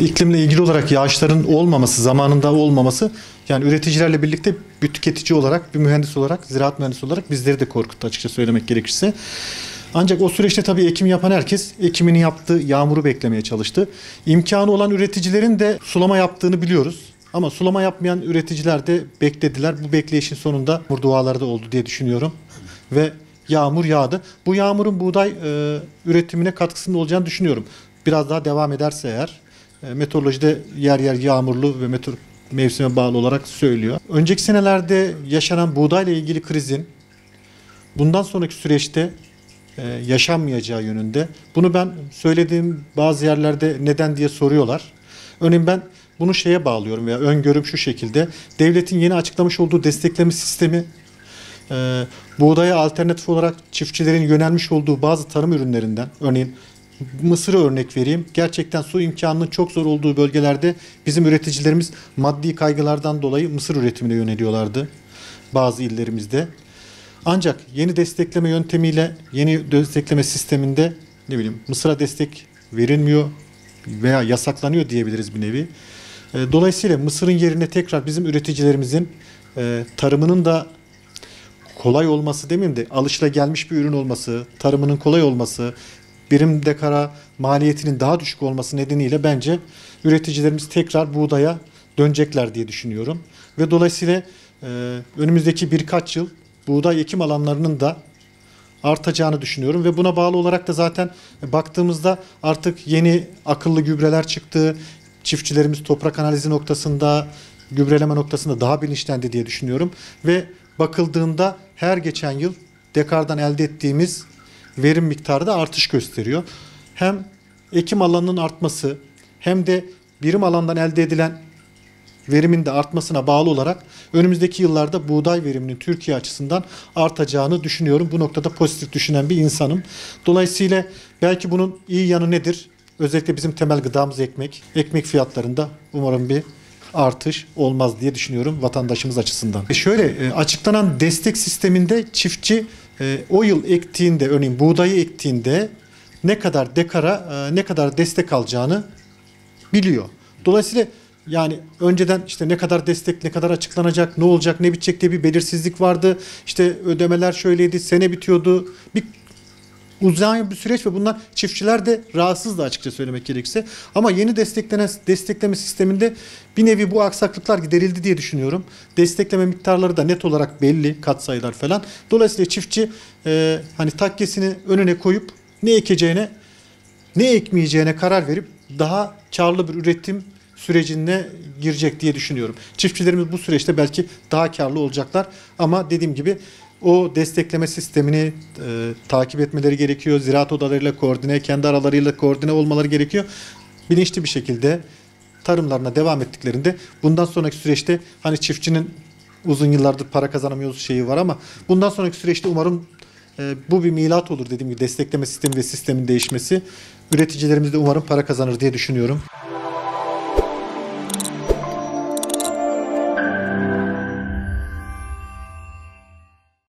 iklimle ilgili olarak yağışların olmaması, zamanında olmaması, yani üreticilerle birlikte bir tüketici olarak, bir mühendis olarak, ziraat mühendisi olarak bizleri de korkuttu açıkça söylemek gerekirse. Ancak o süreçte tabii ekim yapan herkes ekimini yaptı, yağmuru beklemeye çalıştı. İmkanı olan üreticilerin de sulama yaptığını biliyoruz. Ama sulama yapmayan üreticiler de beklediler. Bu bekleyişin sonunda duaları da oldu diye düşünüyorum. Ve yağmur yağdı. Bu yağmurun buğday üretimine katkısının olacağını düşünüyorum. Biraz daha devam ederse eğer, meteorolojide yer yer yağmurlu ve mevsime bağlı olarak söylüyor. Önceki senelerde yaşanan buğdayla ilgili krizin bundan sonraki süreçte yaşanmayacağı yönünde. Bunu ben söylediğim bazı yerlerde neden diye soruyorlar. Örneğin ben bunu şeye bağlıyorum veya öngörüm şu şekilde. Devletin yeni açıklamış olduğu destekleme sistemi, buğdaya alternatif olarak çiftçilerin yönelmiş olduğu bazı tarım ürünlerinden, örneğin mısırı örnek vereyim. Gerçekten su imkanının çok zor olduğu bölgelerde bizim üreticilerimiz maddi kaygılardan dolayı mısır üretimine yöneliyorlardı bazı illerimizde. Ancak yeni destekleme yöntemiyle, yeni destekleme sisteminde mısıra destek verilmiyor veya yasaklanıyor diyebiliriz bir nevi. Dolayısıyla mısırın yerine tekrar bizim üreticilerimizin tarımının da kolay olması demeyeyim de alışılagelmiş bir ürün olması, tarımının kolay olması, birim dekara maliyetinin daha düşük olması nedeniyle bence üreticilerimiz tekrar buğdaya dönecekler diye düşünüyorum. Ve dolayısıyla önümüzdeki birkaç yıl buğday ekim alanlarının da artacağını düşünüyorum ve buna bağlı olarak da zaten baktığımızda artık yeni akıllı gübreler çıktı. Çiftçilerimiz toprak analizi noktasında, gübreleme noktasında daha bilinçlendi diye düşünüyorum. Ve bakıldığında her geçen yıl dekardan elde ettiğimiz verim miktarı da artış gösteriyor. Hem ekim alanının artması hem de birim alandan elde edilen verimin de artmasına bağlı olarak önümüzdeki yıllarda buğday veriminin Türkiye açısından artacağını düşünüyorum. Bu noktada pozitif düşünen bir insanım. Dolayısıyla belki bunun iyi yanı nedir? Özellikle bizim temel gıdamız ekmek. Ekmek fiyatlarında umarım bir artış olmaz diye düşünüyorum vatandaşımız açısından. Şöyle açıklanan destek sisteminde çiftçi o yıl ektiğinde, örneğin buğdayı ektiğinde ne kadar dekara ne kadar destek alacağını biliyor. Dolayısıyla yani önceden işte ne kadar destek, ne kadar açıklanacak, ne olacak, ne bitecek diye bir belirsizlik vardı. İşte ödemeler şöyleydi, sene bitiyordu. Bir uzayan bir süreç ve bundan çiftçiler de rahatsızdı açıkça söylemek gerekirse. Ama yeni destekleme sisteminde bir nevi bu aksaklıklar giderildi diye düşünüyorum. Destekleme miktarları da net olarak belli, katsayılar falan. Dolayısıyla çiftçi hani takkesini önüne koyup ne ekeceğine, ne ekmeyeceğine karar verip daha karlı bir üretim sürecine girecek diye düşünüyorum. Çiftçilerimiz bu süreçte belki daha karlı olacaklar ama dediğim gibi o destekleme sistemini takip etmeleri gerekiyor. Ziraat odalarıyla koordine, kendi aralarıyla koordine olmaları gerekiyor. Bilinçli bir şekilde tarımlarına devam ettiklerinde bundan sonraki süreçte hani çiftçinin uzun yıllardır para kazanamıyoruz şeyi var ama bundan sonraki süreçte umarım bu bir milat olur dediğim gibi destekleme sistemi ve sistemin değişmesi. Üreticilerimiz de umarım para kazanır diye düşünüyorum.